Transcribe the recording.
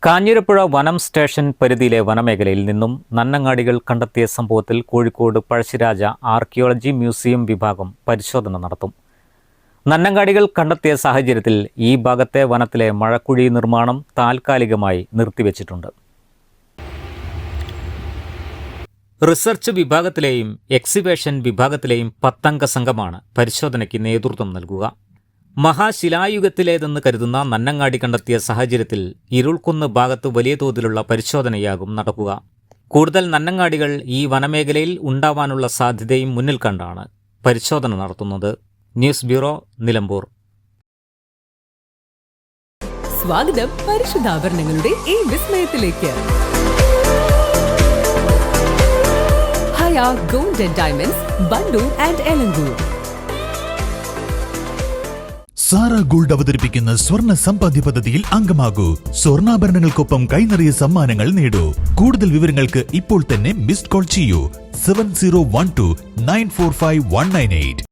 കാഞ്ഞിരപ്പുഴ വനം സ്റ്റേഷൻ പരിധിയിലെ വനമേഖലയിൽ നിന്നും നന്നങ്ങാടികൾ കണ്ടെത്തിയ സംഭവത്തിൽ കോഴിക്കോട് പഴശ്ശിരാജ ആർക്കിയോളജി മ്യൂസിയം വിഭാഗം പരിശോധന നടത്തും. നന്നങ്ങാടികൾ കണ്ടെത്തിയ സാഹചര്യത്തിൽ ഈ ഭാഗത്തെ വനത്തിലെ മഴക്കുഴി നിർമ്മാണം താൽക്കാലികമായി നിർത്തിവെച്ചിട്ടുണ്ട്. റിസർച്ച് വിഭാഗത്തിലെയും എക്സിബിഷൻ വിഭാഗത്തിലെയും 10 അംഗ സംഘമാണ് പരിശോധനയ്ക്ക് നേതൃത്വം നൽകുക. മഹാശിലായുഗത്തിലേതെന്ന് കരുതുന്ന നന്നങ്ങാടി കണ്ടെത്തിയ സാഹചര്യത്തിൽ ഇരുൾക്കുന്ന് ഭാഗത്ത് വലിയ തോതിലുള്ള പരിശോധനയാകും നടക്കുക. കൂടുതൽ നന്നങ്ങാടികൾ ഈ വനമേഖലയിൽ ഉണ്ടാവാനുള്ള സാധ്യതയും മുന്നിൽ കണ്ടാണ് പരിശോധന നടത്തുന്നത്. News bureau, Nilambur. സ്വാഗതം പരിശുദ്ധാഭരണങ്ങളുടെ ഈ വിസ്മയത്തിലേക്ക്. Haya gold and diamonds, Bandur and Elankur. Sara gold അവതരിപ്പിക്കുന്ന സ്വർണ്ണ സമ്പാദ്യ പദ്ധതിയിൽ അംഗമാകൂ. സ്വർണ്ണാഭരണങ്ങൾക്കൊപ്പം കൈനിറിയ സമ്മാനങ്ങൾ നേടൂ. കൂടുതൽ വിവരങ്ങൾക്ക് ഇപ്പോൾ തന്നെ മിസ്ഡ് കോൾ ചെയ്യൂ 7012 945 198.